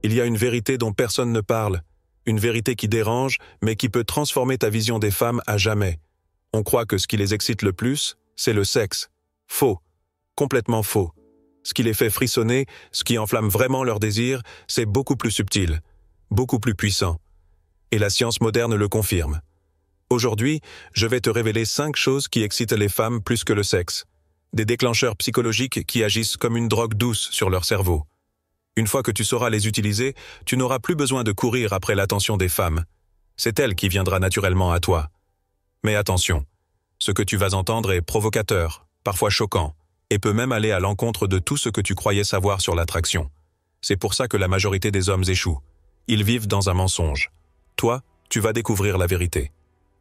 Il y a une vérité dont personne ne parle, une vérité qui dérange, mais qui peut transformer ta vision des femmes à jamais. On croit que ce qui les excite le plus, c'est le sexe. Faux. Complètement faux. Ce qui les fait frissonner, ce qui enflamme vraiment leur désir, c'est beaucoup plus subtil, beaucoup plus puissant. Et la science moderne le confirme. Aujourd'hui, je vais te révéler 5 choses qui excitent les femmes plus que le sexe. Des déclencheurs psychologiques qui agissent comme une drogue douce sur leur cerveau. Une fois que tu sauras les utiliser, tu n'auras plus besoin de courir après l'attention des femmes. C'est elle qui viendra naturellement à toi. Mais attention, ce que tu vas entendre est provocateur, parfois choquant, et peut même aller à l'encontre de tout ce que tu croyais savoir sur l'attraction. C'est pour ça que la majorité des hommes échouent. Ils vivent dans un mensonge. Toi, tu vas découvrir la vérité.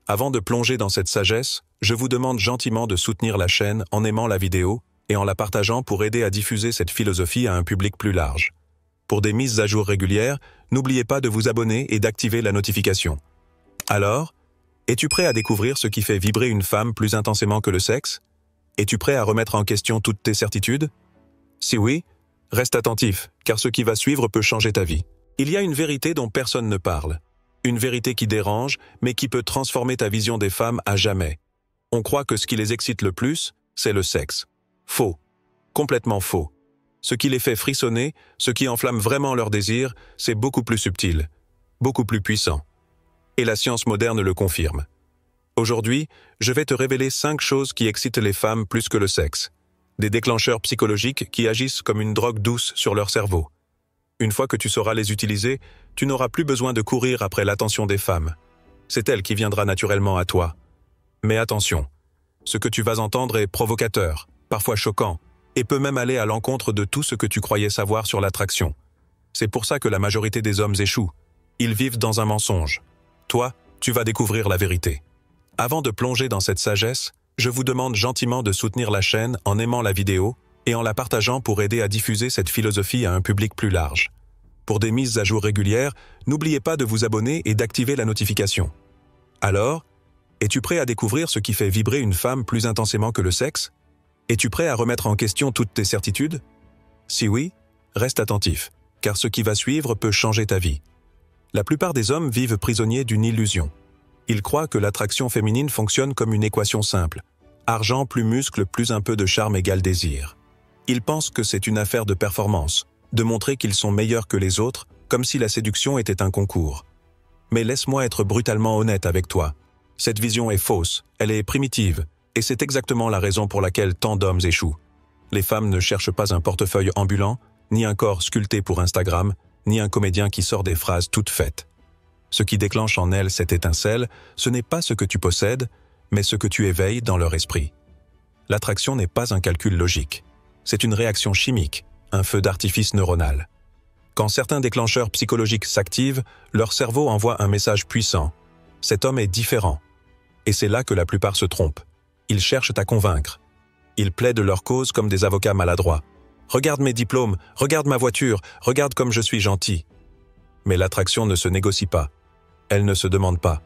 Avant de plonger dans cette sagesse, je vous demande gentiment de soutenir la chaîne en aimant la vidéo et en la partageant pour aider à diffuser cette philosophie à un public plus large. Pour des mises à jour régulières, n'oubliez pas de vous abonner et d'activer la notification. Alors, es-tu prêt à découvrir ce qui fait vibrer une femme plus intensément que le sexe? Es-tu prêt à remettre en question toutes tes certitudes? Si oui, reste attentif, car ce qui va suivre peut changer ta vie. Il y a une vérité dont personne ne parle. Une vérité qui dérange, mais qui peut transformer ta vision des femmes à jamais. On croit que ce qui les excite le plus, c'est le sexe. Faux. Complètement faux. Ce qui les fait frissonner, ce qui enflamme vraiment leur désir, c'est beaucoup plus subtil, beaucoup plus puissant. Et la science moderne le confirme. Aujourd'hui, je vais te révéler 5 choses qui excitent les femmes plus que le sexe. Des déclencheurs psychologiques qui agissent comme une drogue douce sur leur cerveau. Une fois que tu sauras les utiliser, tu n'auras plus besoin de courir après l'attention des femmes. C'est elle qui viendra naturellement à toi. Mais attention, ce que tu vas entendre est provocateur, parfois choquant, et peut même aller à l'encontre de tout ce que tu croyais savoir sur l'attraction. C'est pour ça que la majorité des hommes échouent. Ils vivent dans un mensonge. Toi, tu vas découvrir la vérité. Avant de plonger dans cette sagesse, je vous demande gentiment de soutenir la chaîne en aimant la vidéo et en la partageant pour aider à diffuser cette philosophie à un public plus large. Pour des mises à jour régulières, n'oubliez pas de vous abonner et d'activer la notification. Alors, es-tu prêt à découvrir ce qui fait vibrer une femme plus intensément que le sexe? Es-tu prêt à remettre en question toutes tes certitudes? Si oui, reste attentif, car ce qui va suivre peut changer ta vie. La plupart des hommes vivent prisonniers d'une illusion. Ils croient que l'attraction féminine fonctionne comme une équation simple. Argent plus muscle plus un peu de charme égale désir. Ils pensent que c'est une affaire de performance, de montrer qu'ils sont meilleurs que les autres, comme si la séduction était un concours. Mais laisse-moi être brutalement honnête avec toi. Cette vision est fausse, elle est primitive, et c'est exactement la raison pour laquelle tant d'hommes échouent. Les femmes ne cherchent pas un portefeuille ambulant, ni un corps sculpté pour Instagram, ni un comédien qui sort des phrases toutes faites. Ce qui déclenche en elles cette étincelle, ce n'est pas ce que tu possèdes, mais ce que tu éveilles dans leur esprit. L'attraction n'est pas un calcul logique. C'est une réaction chimique, un feu d'artifice neuronal. Quand certains déclencheurs psychologiques s'activent, leur cerveau envoie un message puissant. Cet homme est différent. Et c'est là que la plupart se trompent. Ils cherchent à convaincre. Ils plaident leur cause comme des avocats maladroits. Regarde mes diplômes, regarde ma voiture, regarde comme je suis gentil. Mais l'attraction ne se négocie pas. Elle ne se demande pas.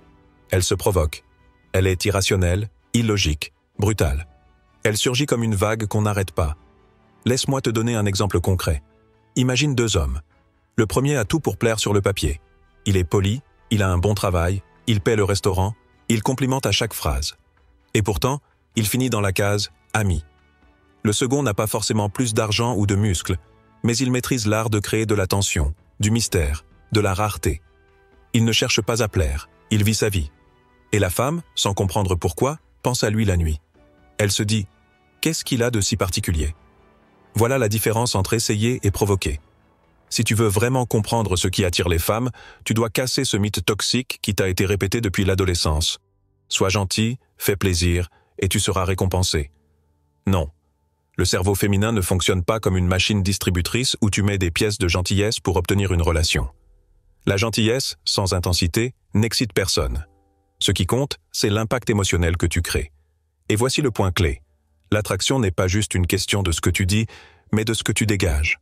Elle se provoque. Elle est irrationnelle, illogique, brutale. Elle surgit comme une vague qu'on n'arrête pas. Laisse-moi te donner un exemple concret. Imagine 2 hommes. Le premier a tout pour plaire sur le papier. Il est poli, il a un bon travail, il paie le restaurant, il complimente à chaque phrase. Et pourtant, il finit dans la case « ami ». Le second n'a pas forcément plus d'argent ou de muscles, mais il maîtrise l'art de créer de la tension, du mystère, de la rareté. Il ne cherche pas à plaire, il vit sa vie. Et la femme, sans comprendre pourquoi, pense à lui la nuit. Elle se dit « Qu'est-ce qu'il a de si particulier ?» Voilà la différence entre essayer et provoquer. Si tu veux vraiment comprendre ce qui attire les femmes, tu dois casser ce mythe toxique qui t'a été répété depuis l'adolescence. Sois gentil, fais plaisir, et tu seras récompensé. Non. Le cerveau féminin ne fonctionne pas comme une machine distributrice où tu mets des pièces de gentillesse pour obtenir une relation. La gentillesse, sans intensité, n'excite personne. Ce qui compte, c'est l'impact émotionnel que tu crées. Et voici le point clé. L'attraction n'est pas juste une question de ce que tu dis, mais de ce que tu dégages.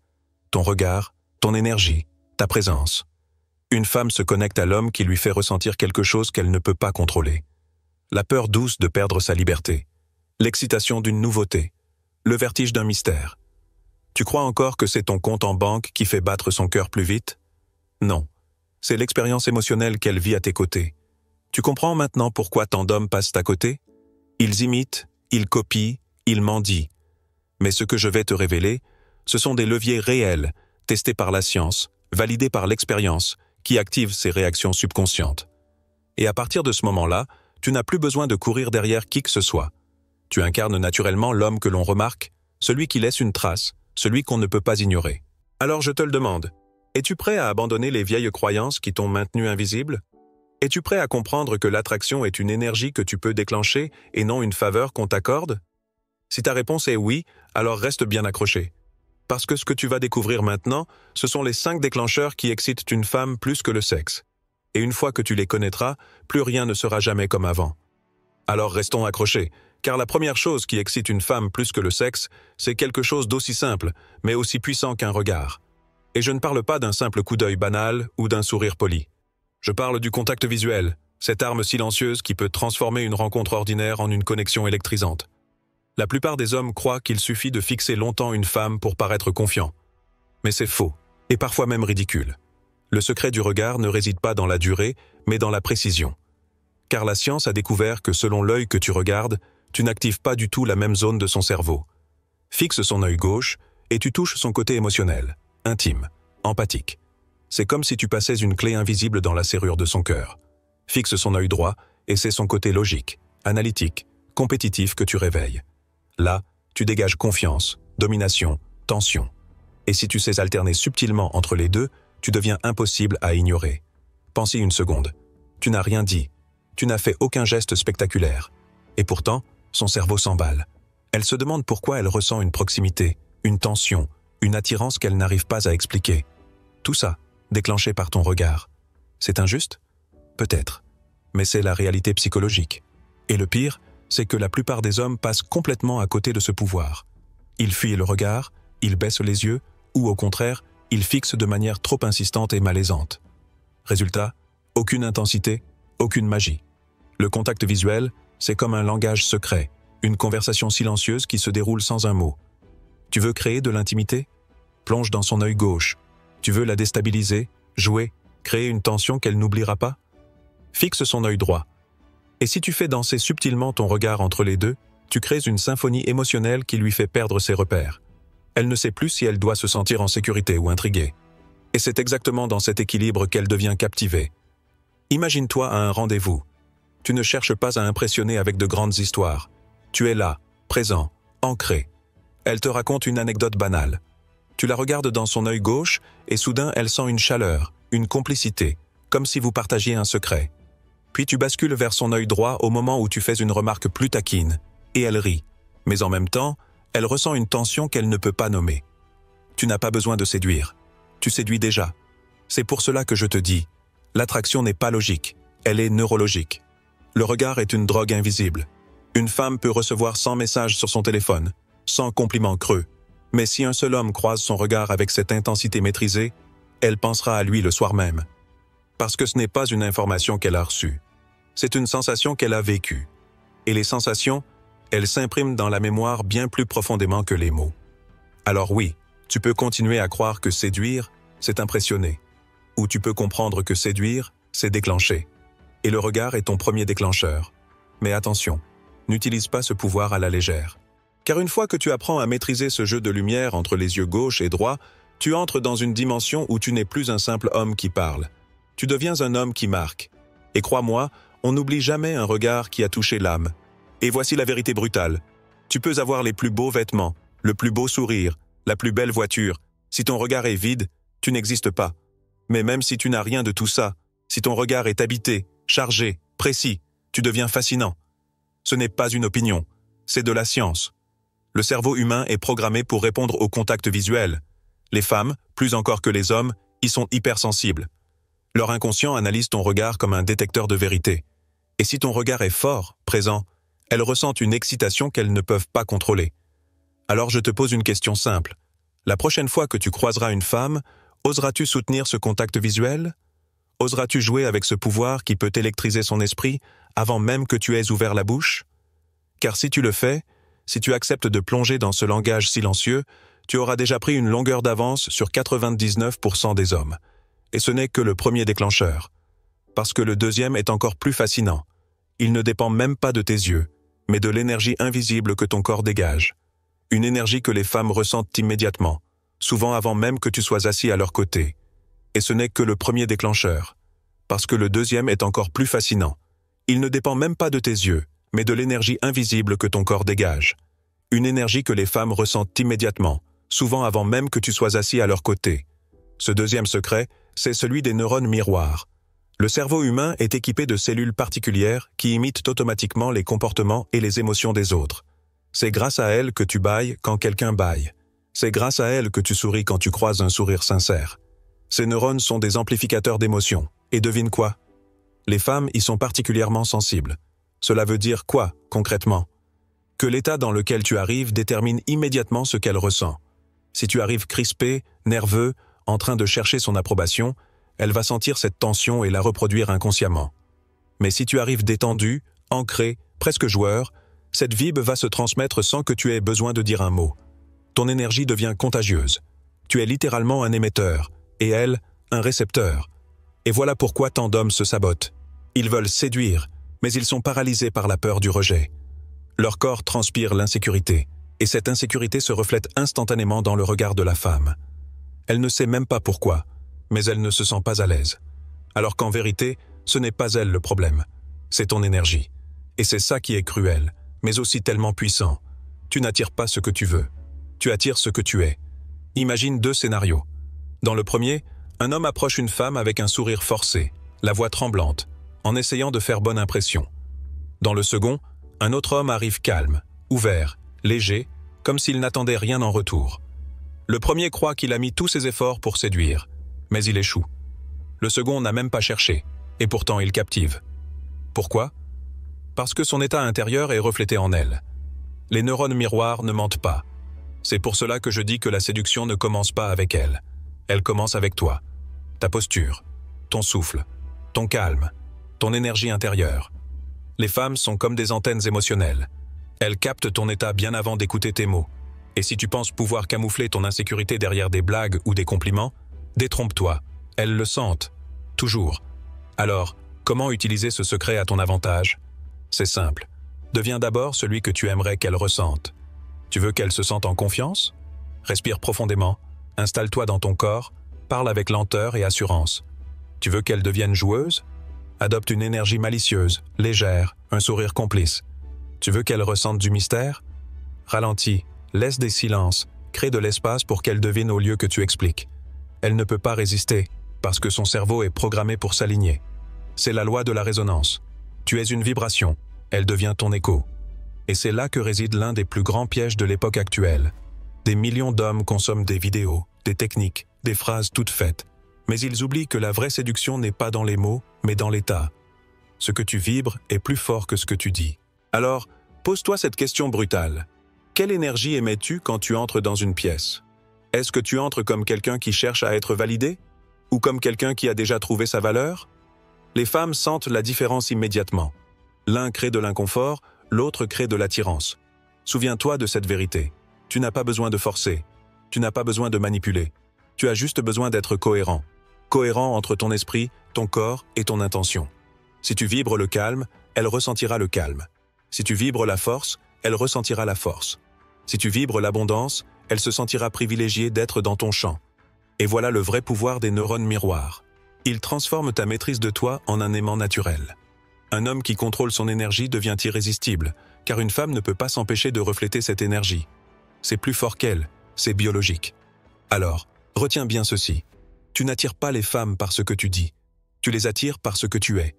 Ton regard, ton énergie, ta présence. Une femme se connecte à l'homme qui lui fait ressentir quelque chose qu'elle ne peut pas contrôler. La peur douce de perdre sa liberté, l'excitation d'une nouveauté, le vertige d'un mystère. Tu crois encore que c'est ton compte en banque qui fait battre son cœur plus vite? Non. C'est l'expérience émotionnelle qu'elle vit à tes côtés. Tu comprends maintenant pourquoi tant d'hommes passent à côté? Ils imitent, ils copient, ils mendient. Mais ce que je vais te révéler, ce sont des leviers réels, testés par la science, validés par l'expérience, qui activent ces réactions subconscientes. Et à partir de ce moment-là, tu n'as plus besoin de courir derrière qui que ce soit. Tu incarnes naturellement l'homme que l'on remarque, celui qui laisse une trace, celui qu'on ne peut pas ignorer. Alors je te le demande, es-tu prêt à abandonner les vieilles croyances qui t'ont maintenu invisible? Es-tu prêt à comprendre que l'attraction est une énergie que tu peux déclencher et non une faveur qu'on t'accorde? Si ta réponse est oui, alors reste bien accroché. Parce que ce que tu vas découvrir maintenant, ce sont les 5 déclencheurs qui excitent une femme plus que le sexe. Et une fois que tu les connaîtras, plus rien ne sera jamais comme avant. Alors restons accrochés, car la première chose qui excite une femme plus que le sexe, c'est quelque chose d'aussi simple, mais aussi puissant qu'un regard. Et je ne parle pas d'un simple coup d'œil banal ou d'un sourire poli. Je parle du contact visuel, cette arme silencieuse qui peut transformer une rencontre ordinaire en une connexion électrisante. La plupart des hommes croient qu'il suffit de fixer longtemps une femme pour paraître confiant. Mais c'est faux, et parfois même ridicule. Le secret du regard ne réside pas dans la durée, mais dans la précision. Car la science a découvert que selon l'œil que tu regardes, tu n'actives pas du tout la même zone de son cerveau. Fixe son œil gauche et tu touches son côté émotionnel, intime, empathique. C'est comme si tu passais une clé invisible dans la serrure de son cœur. Fixe son œil droit et c'est son côté logique, analytique, compétitif que tu réveilles. Là, tu dégages confiance, domination, tension. Et si tu sais alterner subtilement entre les deux, tu deviens impossible à ignorer. Pense-y une seconde. Tu n'as rien dit. Tu n'as fait aucun geste spectaculaire. Et pourtant, son cerveau s'emballe. Elle se demande pourquoi elle ressent une proximité, une tension, une attirance qu'elle n'arrive pas à expliquer. Tout ça, déclenché par ton regard. C'est injuste? Peut-être. Mais c'est la réalité psychologique. Et le pire, c'est que la plupart des hommes passent complètement à côté de ce pouvoir. Ils fuient le regard, ils baissent les yeux, ou au contraire, ils fixent de manière trop insistante et malaisante. Résultat, aucune intensité, aucune magie. Le contact visuel, c'est comme un langage secret, une conversation silencieuse qui se déroule sans un mot. Tu veux créer de l'intimité? Plonge dans son œil gauche. Tu veux la déstabiliser, jouer, créer une tension qu'elle n'oubliera pas? Fixe son œil droit. Et si tu fais danser subtilement ton regard entre les deux, tu crées une symphonie émotionnelle qui lui fait perdre ses repères. Elle ne sait plus si elle doit se sentir en sécurité ou intriguée. Et c'est exactement dans cet équilibre qu'elle devient captivée. Imagine-toi à un rendez-vous. Tu ne cherches pas à impressionner avec de grandes histoires. Tu es là, présent, ancré. Elle te raconte une anecdote banale. Tu la regardes dans son œil gauche et soudain elle sent une chaleur, une complicité, comme si vous partagiez un secret. Puis tu bascules vers son œil droit au moment où tu fais une remarque plus taquine, et elle rit. Mais en même temps, elle ressent une tension qu'elle ne peut pas nommer. Tu n'as pas besoin de séduire. Tu séduis déjà. C'est pour cela que je te dis, l'attraction n'est pas logique, elle est neurologique. Le regard est une drogue invisible. Une femme peut recevoir 100 messages sur son téléphone, 100 compliments creux. Mais si un seul homme croise son regard avec cette intensité maîtrisée, elle pensera à lui le soir même. Parce que ce n'est pas une information qu'elle a reçue. C'est une sensation qu'elle a vécue. Et les sensations, elles s'impriment dans la mémoire bien plus profondément que les mots. Alors oui, tu peux continuer à croire que séduire, c'est impressionner. Ou tu peux comprendre que séduire, c'est déclencher. Et le regard est ton premier déclencheur. Mais attention, n'utilise pas ce pouvoir à la légère. Car une fois que tu apprends à maîtriser ce jeu de lumière entre les yeux gauche et droit, tu entres dans une dimension où tu n'es plus un simple homme qui parle. Tu deviens un homme qui marque. Et crois-moi, on n'oublie jamais un regard qui a touché l'âme. Et voici la vérité brutale. Tu peux avoir les plus beaux vêtements, le plus beau sourire, la plus belle voiture. Si ton regard est vide, tu n'existes pas. Mais même si tu n'as rien de tout ça, si ton regard est habité, chargé, précis, tu deviens fascinant. Ce n'est pas une opinion, c'est de la science. Le cerveau humain est programmé pour répondre au contact visuel. Les femmes, plus encore que les hommes, y sont hypersensibles. Leur inconscient analyse ton regard comme un détecteur de vérité. Et si ton regard est fort, présent, elles ressentent une excitation qu'elles ne peuvent pas contrôler. Alors je te pose une question simple. La prochaine fois que tu croiseras une femme, oseras-tu soutenir ce contact visuel? Oseras-tu jouer avec ce pouvoir qui peut électriser son esprit avant même que tu aies ouvert la bouche? Car si tu le fais, si tu acceptes de plonger dans ce langage silencieux, tu auras déjà pris une longueur d'avance sur 99% des hommes. Et ce n'est que le premier déclencheur. Parce que le deuxième est encore plus fascinant. Il ne dépend même pas de tes yeux, mais de l'énergie invisible que ton corps dégage. Une énergie que les femmes ressentent immédiatement, souvent avant même que tu sois assis à leur côté. Et ce n'est que le premier déclencheur. Parce que le deuxième est encore plus fascinant. Il ne dépend même pas de tes yeux, mais de l'énergie invisible que ton corps dégage. Une énergie que les femmes ressentent immédiatement, souvent avant même que tu sois assis à leur côté. Ce deuxième secret, c'est celui des neurones miroirs. Le cerveau humain est équipé de cellules particulières qui imitent automatiquement les comportements et les émotions des autres. C'est grâce à elles que tu bâilles quand quelqu'un bâille. C'est grâce à elles que tu souris quand tu croises un sourire sincère. Ces neurones sont des amplificateurs d'émotions. Et devine quoi? Les femmes y sont particulièrement sensibles. Cela veut dire quoi, concrètement? Que l'état dans lequel tu arrives détermine immédiatement ce qu'elle ressent. Si tu arrives crispé, nerveux, en train de chercher son approbation, elle va sentir cette tension et la reproduire inconsciemment. Mais si tu arrives détendu, ancré, presque joueur, cette vibe va se transmettre sans que tu aies besoin de dire un mot. Ton énergie devient contagieuse. Tu es littéralement un émetteur, et elle, un récepteur. Et voilà pourquoi tant d'hommes se sabotent. Ils veulent séduire, mais ils sont paralysés par la peur du rejet. Leur corps transpire l'insécurité, et cette insécurité se reflète instantanément dans le regard de la femme. Elle ne sait même pas pourquoi, mais elle ne se sent pas à l'aise. Alors qu'en vérité, ce n'est pas elle le problème, c'est ton énergie. Et c'est ça qui est cruel, mais aussi tellement puissant. Tu n'attires pas ce que tu veux, tu attires ce que tu es. Imagine 2 scénarios. Dans le premier, un homme approche une femme avec un sourire forcé, la voix tremblante, en essayant de faire bonne impression. Dans le second, un autre homme arrive calme, ouvert, léger, comme s'il n'attendait rien en retour. Le premier croit qu'il a mis tous ses efforts pour séduire, mais il échoue. Le second n'a même pas cherché, et pourtant il captive. Pourquoi? Parce que son état intérieur est reflété en elle. Les neurones miroirs ne mentent pas. C'est pour cela que je dis que la séduction ne commence pas avec elle. Elle commence avec toi, ta posture, ton souffle, ton calme, ton énergie intérieure. Les femmes sont comme des antennes émotionnelles. Elles captent ton état bien avant d'écouter tes mots. Et si tu penses pouvoir camoufler ton insécurité derrière des blagues ou des compliments, détrompe-toi, elles le sentent, toujours. Alors, comment utiliser ce secret à ton avantage? C'est simple. Deviens d'abord celui que tu aimerais qu'elle ressente. Tu veux qu'elle se sente en confiance? Respire profondément, installe-toi dans ton corps, parle avec lenteur et assurance. Tu veux qu'elle devienne joueuse? Adopte une énergie malicieuse, légère, un sourire complice. Tu veux qu'elle ressente du mystère? Ralentis, laisse des silences, crée de l'espace pour qu'elle devine au lieu que tu expliques. Elle ne peut pas résister, parce que son cerveau est programmé pour s'aligner. C'est la loi de la résonance. Tu es une vibration, elle devient ton écho. Et c'est là que réside l'un des plus grands pièges de l'époque actuelle. Des millions d'hommes consomment des vidéos, des techniques, des phrases toutes faites. Mais ils oublient que la vraie séduction n'est pas dans les mots, mais dans l'état. Ce que tu vibres est plus fort que ce que tu dis. Alors, pose-toi cette question brutale. Quelle énergie émets-tu quand tu entres dans une pièce? Est-ce que tu entres comme quelqu'un qui cherche à être validé? Ou comme quelqu'un qui a déjà trouvé sa valeur? Les femmes sentent la différence immédiatement. L'un crée de l'inconfort, l'autre crée de l'attirance. Souviens-toi de cette vérité. Tu n'as pas besoin de forcer. Tu n'as pas besoin de manipuler. Tu as juste besoin d'être cohérent. Cohérent entre ton esprit, ton corps et ton intention. Si tu vibres le calme, elle ressentira le calme. Si tu vibres la force, elle ressentira la force. Si tu vibres l'abondance, elle se sentira privilégiée d'être dans ton champ. Et voilà le vrai pouvoir des neurones miroirs. Ils transforment ta maîtrise de toi en un aimant naturel. Un homme qui contrôle son énergie devient irrésistible, car une femme ne peut pas s'empêcher de refléter cette énergie. C'est plus fort qu'elle, c'est biologique. Alors, retiens bien ceci. Tu n'attires pas les femmes par ce que tu dis. Tu les attires par ce que tu es.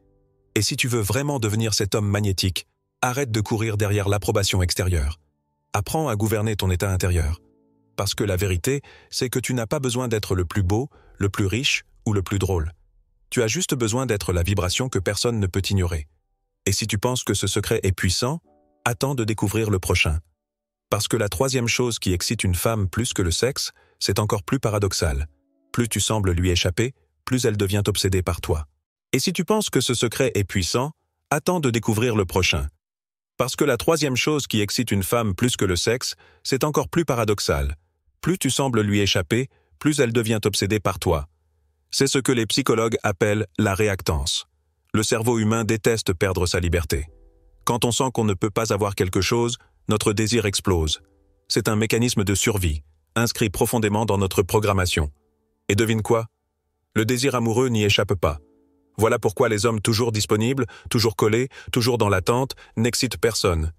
Et si tu veux vraiment devenir cet homme magnétique, arrête de courir derrière l'approbation extérieure. Apprends à gouverner ton état intérieur. Parce que la vérité, c'est que tu n'as pas besoin d'être le plus beau, le plus riche ou le plus drôle. Tu as juste besoin d'être la vibration que personne ne peut ignorer. Et si tu penses que ce secret est puissant, attends de découvrir le prochain. Parce que la troisième chose qui excite une femme plus que le sexe, c'est encore plus paradoxal. Plus tu sembles lui échapper, plus elle devient obsédée par toi. Et si tu penses que ce secret est puissant, attends de découvrir le prochain. Parce que la troisième chose qui excite une femme plus que le sexe, c'est encore plus paradoxal. Plus tu sembles lui échapper, plus elle devient obsédée par toi. C'est ce que les psychologues appellent la réactance. Le cerveau humain déteste perdre sa liberté. Quand on sent qu'on ne peut pas avoir quelque chose, notre désir explose. C'est un mécanisme de survie, inscrit profondément dans notre programmation. Et devine quoi? Le désir amoureux n'y échappe pas. Voilà pourquoi les hommes toujours disponibles, toujours collés, toujours dans l'attente, n'excitent personne.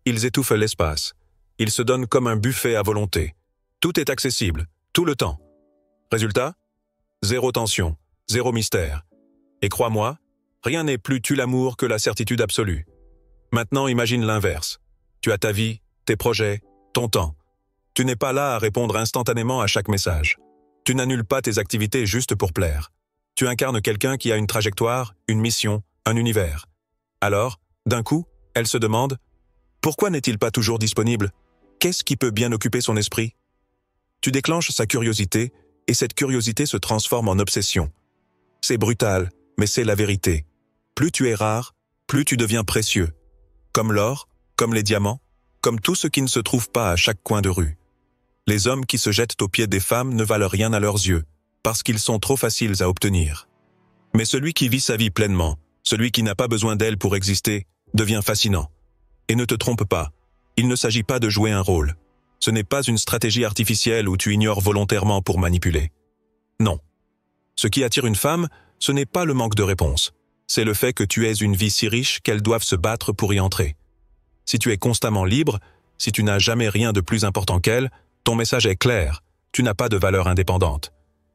Ils étouffent l'espace. Ils se donnent comme un buffet à volonté. Tout est accessible, tout le temps. Résultat? Zéro tension, zéro mystère. Et crois-moi, rien n'est plus tue l'amour que la certitude absolue. Maintenant, imagine l'inverse. Tu as ta vie, tes projets, ton temps. Tu n'es pas là à répondre instantanément à chaque message. Tu n'annules pas tes activités juste pour plaire. Tu incarnes quelqu'un qui a une trajectoire, une mission, un univers. Alors, d'un coup, elle se demande « Pourquoi n'est-il pas toujours disponible? Qu'est-ce qui peut bien occuper son esprit ?» Tu déclenches sa curiosité, et cette curiosité se transforme en obsession. C'est brutal, mais c'est la vérité. Plus tu es rare, plus tu deviens précieux. Comme l'or, comme les diamants, comme tout ce qui ne se trouve pas à chaque coin de rue. Les hommes qui se jettent aux pieds des femmes ne valent rien à leurs yeux, parce qu'ils sont trop faciles à obtenir. Mais celui qui vit sa vie pleinement, celui qui n'a pas besoin d'elle pour exister, devient fascinant. Et ne te trompe pas, il ne s'agit pas de jouer un rôle. Ce n'est pas une stratégie artificielle où tu ignores volontairement pour manipuler. Non. Ce qui attire une femme, ce n'est pas le manque de réponse. C'est le fait que tu aies une vie si riche qu'elles doivent se battre pour y entrer. Si tu es constamment libre, si tu n'as jamais rien de plus important qu'elle, ton message est clair, tu n'as pas de valeur indépendante.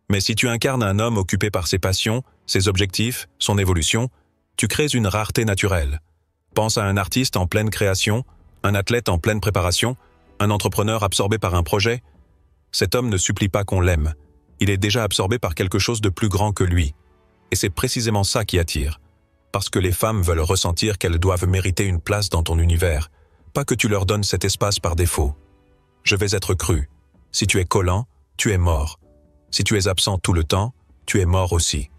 Mais si tu incarnes un homme occupé par ses passions, ses objectifs, son évolution, tu crées une rareté naturelle. Pense à un artiste en pleine création, un athlète en pleine préparation, un entrepreneur absorbé par un projet. Cet homme ne supplie pas qu'on l'aime. Il est déjà absorbé par quelque chose de plus grand que lui. Et c'est précisément ça qui attire. Parce que les femmes veulent ressentir qu'elles doivent mériter une place dans ton univers, pas que tu leur donnes cet espace par défaut. Je vais être cru. Si tu es collant, tu es mort. Si tu es absent tout le temps, tu es mort aussi.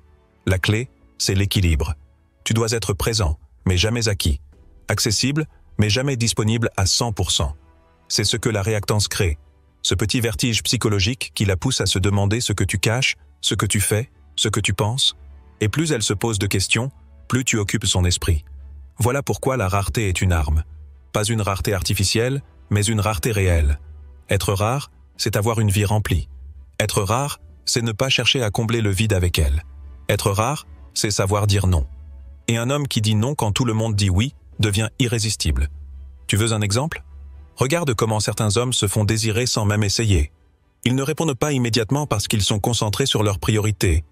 La clé, c'est l'équilibre. Tu dois être présent, mais jamais acquis. Accessible, mais jamais disponible à 100%. C'est ce que la réactance crée. Ce petit vertige psychologique qui la pousse à se demander ce que tu caches, ce que tu fais, ce que tu penses. Et plus elle se pose de questions, plus tu occupes son esprit. Voilà pourquoi la rareté est une arme. Pas une rareté artificielle, mais une rareté réelle. Être rare, c'est avoir une vie remplie. Être rare, c'est ne pas chercher à combler le vide avec elle. Être rare, c'est savoir dire non. Et un homme qui dit non quand tout le monde dit oui, devient irrésistible. Tu veux un exemple? Regarde comment certains hommes se font désirer sans même essayer. Ils ne répondent pas immédiatement parce qu'ils sont concentrés sur leurs priorités.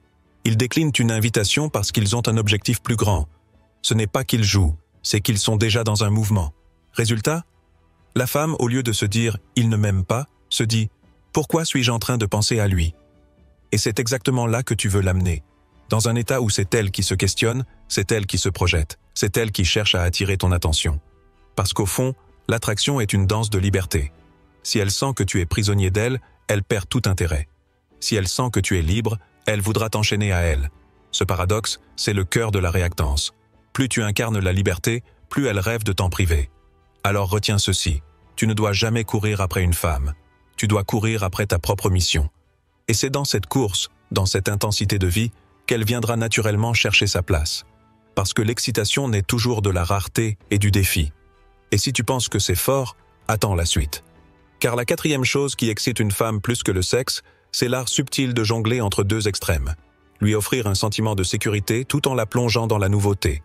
Ils déclinent une invitation parce qu'ils ont un objectif plus grand. Ce n'est pas qu'ils jouent, c'est qu'ils sont déjà dans un mouvement. Résultat? La femme, au lieu de se dire « il ne m'aime pas », se dit « pourquoi suis-je en train de penser à lui ?» Et c'est exactement là que tu veux l'amener. Dans un état où c'est elle qui se questionne, c'est elle qui se projette, c'est elle qui cherche à attirer ton attention. Parce qu'au fond, l'attraction est une danse de liberté. Si elle sent que tu es prisonnier d'elle, elle perd tout intérêt. Si elle sent que tu es libre, elle voudra t'enchaîner à elle. Ce paradoxe, c'est le cœur de la réactance. Plus tu incarnes la liberté, plus elle rêve de t'en priver. Alors retiens ceci, tu ne dois jamais courir après une femme. Tu dois courir après ta propre mission. Et c'est dans cette course, dans cette intensité de vie, qu'elle viendra naturellement chercher sa place. Parce que l'excitation naît toujours de la rareté et du défi. Et si tu penses que c'est fort, attends la suite. Car la quatrième chose qui excite une femme plus que le sexe, c'est l'art subtil de jongler entre deux extrêmes. Lui offrir un sentiment de sécurité tout en la plongeant dans la nouveauté.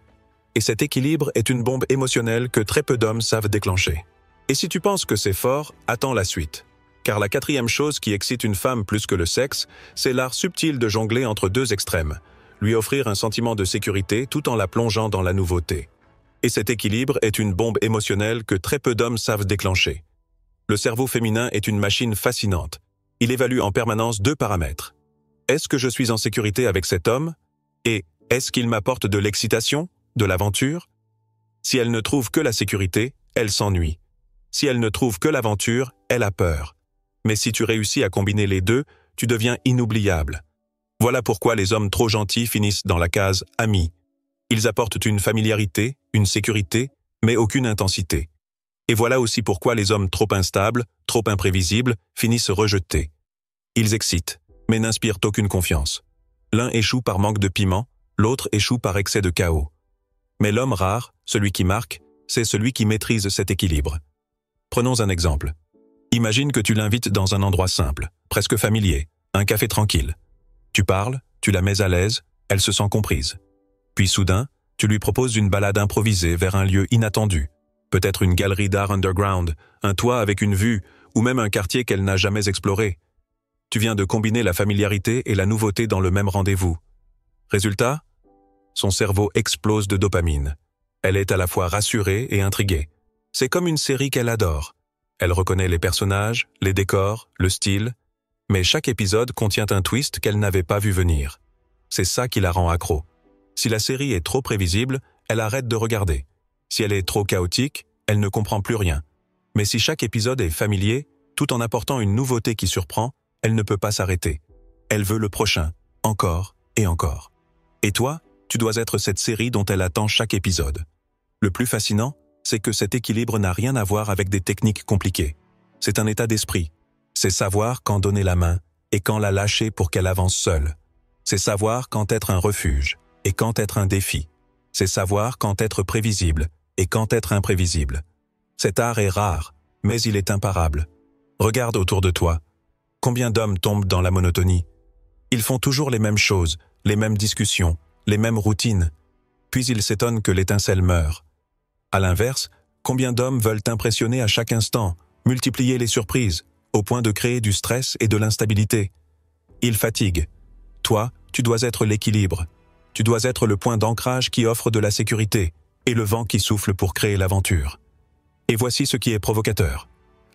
Et cet équilibre est une bombe émotionnelle que très peu d'hommes savent déclencher. Et si tu penses que c'est fort, attends la suite. Car la quatrième chose qui excite une femme plus que le sexe, c'est l'art subtil de jongler entre deux extrêmes. Lui offrir un sentiment de sécurité tout en la plongeant dans la nouveauté. Et cet équilibre est une bombe émotionnelle que très peu d'hommes savent déclencher. Le cerveau féminin est une machine fascinante. Il évalue en permanence deux paramètres. Est-ce que je suis en sécurité avec cet homme? Et est-ce qu'il m'apporte de l'excitation, de l'aventure? Si elle ne trouve que la sécurité, elle s'ennuie. Si elle ne trouve que l'aventure, elle a peur. Mais si tu réussis à combiner les deux, tu deviens inoubliable. Voilà pourquoi les hommes trop gentils finissent dans la case « amis ». Ils apportent une familiarité, une sécurité, mais aucune intensité. Et voilà aussi pourquoi les hommes trop instables, trop imprévisibles, finissent rejetés. Ils excitent, mais n'inspirent aucune confiance. L'un échoue par manque de piment, l'autre échoue par excès de chaos. Mais l'homme rare, celui qui marque, c'est celui qui maîtrise cet équilibre. Prenons un exemple. Imagine que tu l'invites dans un endroit simple, presque familier, un café tranquille. Tu parles, tu la mets à l'aise, elle se sent comprise. Puis soudain, tu lui proposes une balade improvisée vers un lieu inattendu, peut-être une galerie d'art underground, un toit avec une vue, ou même un quartier qu'elle n'a jamais exploré. Tu viens de combiner la familiarité et la nouveauté dans le même rendez-vous. Résultat ? Son cerveau explose de dopamine. Elle est à la fois rassurée et intriguée. C'est comme une série qu'elle adore. Elle reconnaît les personnages, les décors, le style, mais chaque épisode contient un twist qu'elle n'avait pas vu venir. C'est ça qui la rend accro. Si la série est trop prévisible, elle arrête de regarder. Si elle est trop chaotique, elle ne comprend plus rien. Mais si chaque épisode est familier, tout en apportant une nouveauté qui surprend, elle ne peut pas s'arrêter. Elle veut le prochain, encore et encore. Et toi, tu dois être cette série dont elle attend chaque épisode. Le plus fascinant, c'est que cet équilibre n'a rien à voir avec des techniques compliquées. C'est un état d'esprit. C'est savoir quand donner la main et quand la lâcher pour qu'elle avance seule. C'est savoir quand être un refuge et quand être un défi. C'est savoir quand être prévisible et quand être imprévisible. Cet art est rare, mais il est imparable. Regarde autour de toi. Combien d'hommes tombent dans la monotonie? Ils font toujours les mêmes choses, les mêmes discussions, les mêmes routines. Puis ils s'étonnent que l'étincelle meure. À l'inverse, combien d'hommes veulent impressionner à chaque instant, multiplier les surprises, au point de créer du stress et de l'instabilité? Ils fatiguent. Toi, tu dois être l'équilibre. Tu dois être le point d'ancrage qui offre de la sécurité et le vent qui souffle pour créer l'aventure. Et voici ce qui est provocateur.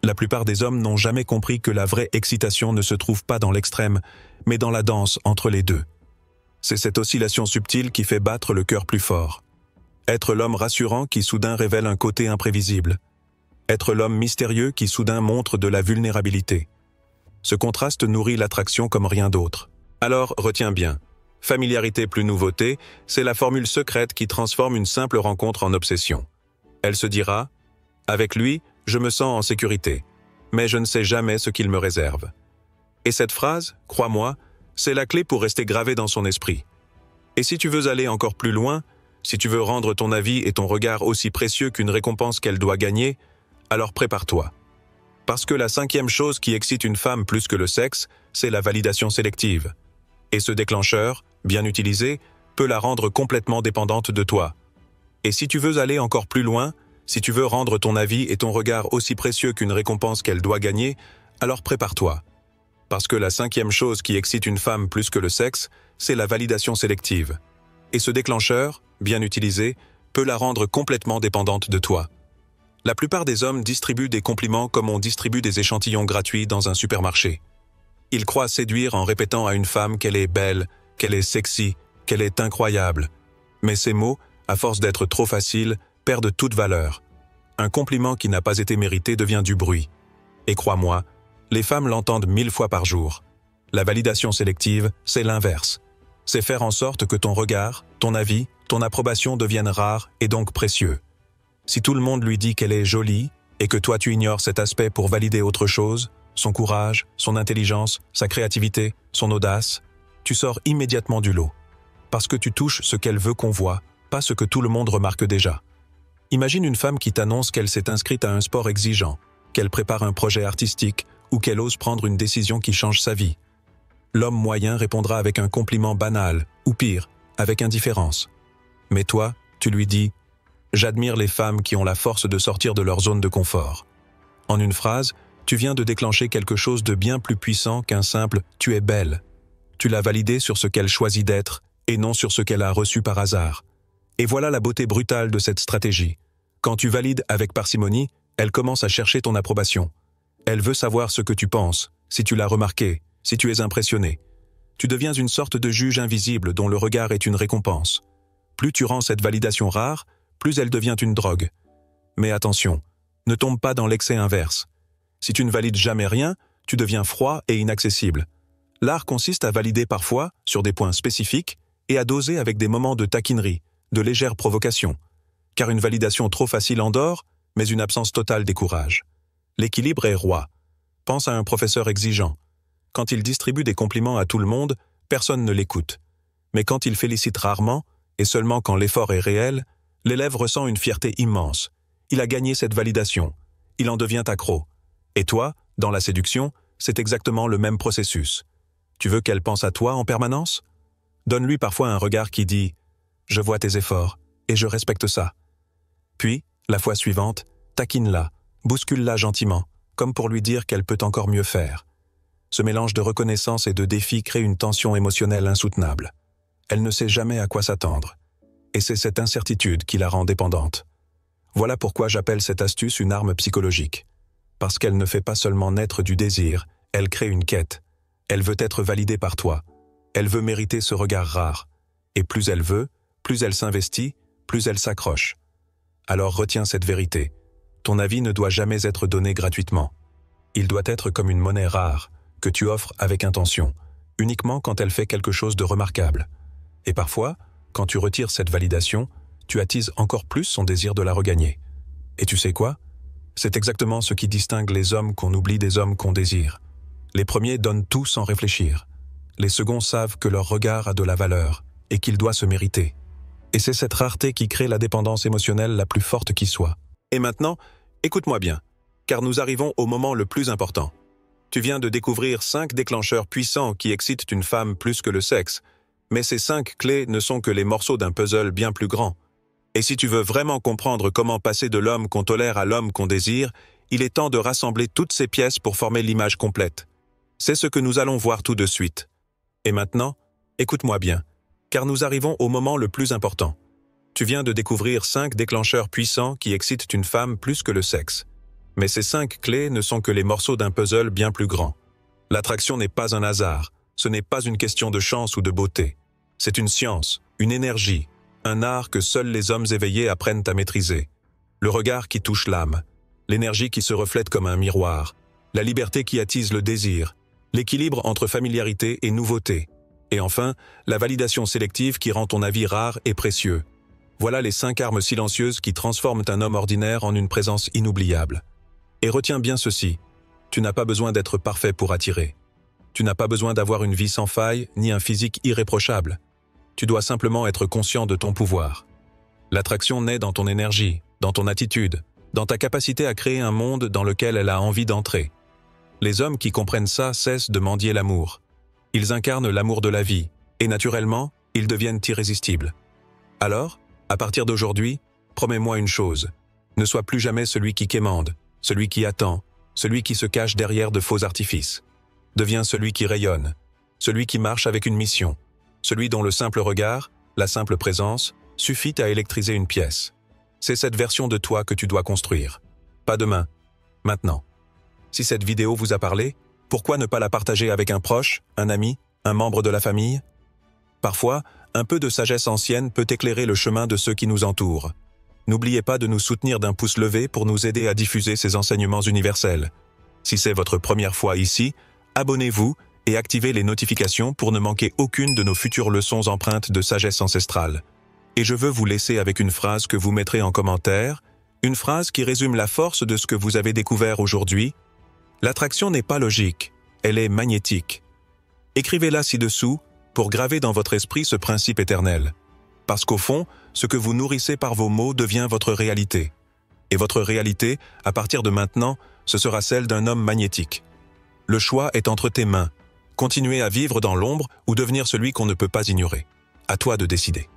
La plupart des hommes n'ont jamais compris que la vraie excitation ne se trouve pas dans l'extrême, mais dans la danse entre les deux. C'est cette oscillation subtile qui fait battre le cœur plus fort. Être l'homme rassurant qui soudain révèle un côté imprévisible. Être l'homme mystérieux qui soudain montre de la vulnérabilité. Ce contraste nourrit l'attraction comme rien d'autre. Alors, retiens bien. Familiarité plus nouveauté, c'est la formule secrète qui transforme une simple rencontre en obsession. Elle se dira « Avec lui, je me sens en sécurité, mais je ne sais jamais ce qu'il me réserve. » Et cette phrase, crois-moi, c'est la clé pour rester gravée dans son esprit. Et si tu veux aller encore plus loin, si tu veux rendre ton avis et ton regard aussi précieux qu'une récompense qu'elle doit gagner, alors prépare-toi. Parce que la cinquième chose qui excite une femme plus que le sexe, c'est la validation sélective. Et ce déclencheur, bien utilisé, peut la rendre complètement dépendante de toi. Et si tu veux aller encore plus loin, si tu veux rendre ton avis et ton regard aussi précieux qu'une récompense qu'elle doit gagner, alors prépare-toi. Parce que la cinquième chose qui excite une femme plus que le sexe, c'est la validation sélective. Et ce déclencheur, bien utilisé, peut la rendre complètement dépendante de toi. La plupart des hommes distribuent des compliments comme on distribue des échantillons gratuits dans un supermarché. Ils croient séduire en répétant à une femme qu'elle est belle, qu'elle est sexy, qu'elle est incroyable. Mais ces mots, à force d'être trop faciles, perdent toute valeur. Un compliment qui n'a pas été mérité devient du bruit. Et crois-moi, les femmes l'entendent 1000 fois par jour. La validation sélective, c'est l'inverse. C'est faire en sorte que ton regard, ton avis, ton approbation deviennent rares et donc précieux. Si tout le monde lui dit qu'elle est jolie et que toi tu ignores cet aspect pour valider autre chose, son courage, son intelligence, sa créativité, son audace, tu sors immédiatement du lot. Parce que tu touches ce qu'elle veut qu'on voit, pas ce que tout le monde remarque déjà. Imagine une femme qui t'annonce qu'elle s'est inscrite à un sport exigeant, qu'elle prépare un projet artistique ou qu'elle ose prendre une décision qui change sa vie. L'homme moyen répondra avec un compliment banal, ou pire, avec indifférence. Mais toi, tu lui dis « J'admire les femmes qui ont la force de sortir de leur zone de confort. » En une phrase, tu viens de déclencher quelque chose de bien plus puissant qu'un simple « tu es belle ». Tu l'as validé sur ce qu'elle choisit d'être et non sur ce qu'elle a reçu par hasard. Et voilà la beauté brutale de cette stratégie. Quand tu valides avec parcimonie, elle commence à chercher ton approbation. Elle veut savoir ce que tu penses, si tu l'as remarqué, si tu es impressionné. Tu deviens une sorte de juge invisible dont le regard est une récompense. Plus tu rends cette validation rare, plus elle devient une drogue. Mais attention, ne tombe pas dans l'excès inverse. Si tu ne valides jamais rien, tu deviens froid et inaccessible. L'art consiste à valider parfois, sur des points spécifiques, et à doser avec des moments de taquinerie, de légère provocation. Car une validation trop facile endort, mais une absence totale décourage. L'équilibre est roi. Pense à un professeur exigeant. Quand il distribue des compliments à tout le monde, personne ne l'écoute. Mais quand il félicite rarement, et seulement quand l'effort est réel, l'élève ressent une fierté immense. Il a gagné cette validation. Il en devient accro. Et toi, dans la séduction, c'est exactement le même processus. Tu veux qu'elle pense à toi en permanence? Donne-lui parfois un regard qui dit « Je vois tes efforts, et je respecte ça ». Puis, la fois suivante, taquine-la, bouscule-la gentiment, comme pour lui dire qu'elle peut encore mieux faire. Ce mélange de reconnaissance et de défi crée une tension émotionnelle insoutenable. Elle ne sait jamais à quoi s'attendre. Et c'est cette incertitude qui la rend dépendante. Voilà pourquoi j'appelle cette astuce une arme psychologique. Parce qu'elle ne fait pas seulement naître du désir, elle crée une quête. Elle veut être validée par toi. Elle veut mériter ce regard rare. Et plus elle veut, plus elle s'investit, plus elle s'accroche. Alors retiens cette vérité. Ton avis ne doit jamais être donné gratuitement. Il doit être comme une monnaie rare, que tu offres avec intention, uniquement quand elle fait quelque chose de remarquable. Et parfois, quand tu retires cette validation, tu attises encore plus son désir de la regagner. Et tu sais quoi? C'est exactement ce qui distingue les hommes qu'on oublie des hommes qu'on désire. Les premiers donnent tout sans réfléchir. Les seconds savent que leur regard a de la valeur et qu'il doit se mériter. Et c'est cette rareté qui crée la dépendance émotionnelle la plus forte qui soit. Et maintenant, écoute-moi bien, car nous arrivons au moment le plus important. Tu viens de découvrir 5 déclencheurs puissants qui excitent une femme plus que le sexe, mais ces 5 clés ne sont que les morceaux d'un puzzle bien plus grand. Et si tu veux vraiment comprendre comment passer de l'homme qu'on tolère à l'homme qu'on désire, il est temps de rassembler toutes ces pièces pour former l'image complète. C'est ce que nous allons voir tout de suite. Et maintenant, écoute-moi bien, car nous arrivons au moment le plus important. Tu viens de découvrir 5 déclencheurs puissants qui excitent une femme plus que le sexe. Mais ces 5 clés ne sont que les morceaux d'un puzzle bien plus grand. L'attraction n'est pas un hasard, ce n'est pas une question de chance ou de beauté. C'est une science, une énergie, un art que seuls les hommes éveillés apprennent à maîtriser. Le regard qui touche l'âme, l'énergie qui se reflète comme un miroir, la liberté qui attise le désir, l'équilibre entre familiarité et nouveauté, et enfin, la validation sélective qui rend ton avis rare et précieux. Voilà les 5 armes silencieuses qui transforment un homme ordinaire en une présence inoubliable. Et retiens bien ceci, tu n'as pas besoin d'être parfait pour attirer. Tu n'as pas besoin d'avoir une vie sans faille, ni un physique irréprochable. Tu dois simplement être conscient de ton pouvoir. L'attraction naît dans ton énergie, dans ton attitude, dans ta capacité à créer un monde dans lequel elle a envie d'entrer. Les hommes qui comprennent ça cessent de mendier l'amour. Ils incarnent l'amour de la vie, et naturellement, ils deviennent irrésistibles. Alors, à partir d'aujourd'hui, promets-moi une chose. Ne sois plus jamais celui qui quémande, celui qui attend, celui qui se cache derrière de faux artifices. Deviens celui qui rayonne, celui qui marche avec une mission, celui dont le simple regard, la simple présence, suffit à électriser une pièce. C'est cette version de toi que tu dois construire. Pas demain, maintenant. Si cette vidéo vous a parlé, pourquoi ne pas la partager avec un proche, un ami, un membre de la famille? Parfois, un peu de sagesse ancienne peut éclairer le chemin de ceux qui nous entourent. N'oubliez pas de nous soutenir d'un pouce levé pour nous aider à diffuser ces enseignements universels. Si c'est votre première fois ici, abonnez-vous et activez les notifications pour ne manquer aucune de nos futures leçons empreintes de sagesse ancestrale. Et je veux vous laisser avec une phrase que vous mettrez en commentaire, une phrase qui résume la force de ce que vous avez découvert aujourd'hui. L'attraction n'est pas logique, elle est magnétique. Écrivez-la ci-dessous pour graver dans votre esprit ce principe éternel. Parce qu'au fond, ce que vous nourrissez par vos mots devient votre réalité. Et votre réalité, à partir de maintenant, ce sera celle d'un homme magnétique. Le choix est entre tes mains. Continuer à vivre dans l'ombre ou devenir celui qu'on ne peut pas ignorer. À toi de décider.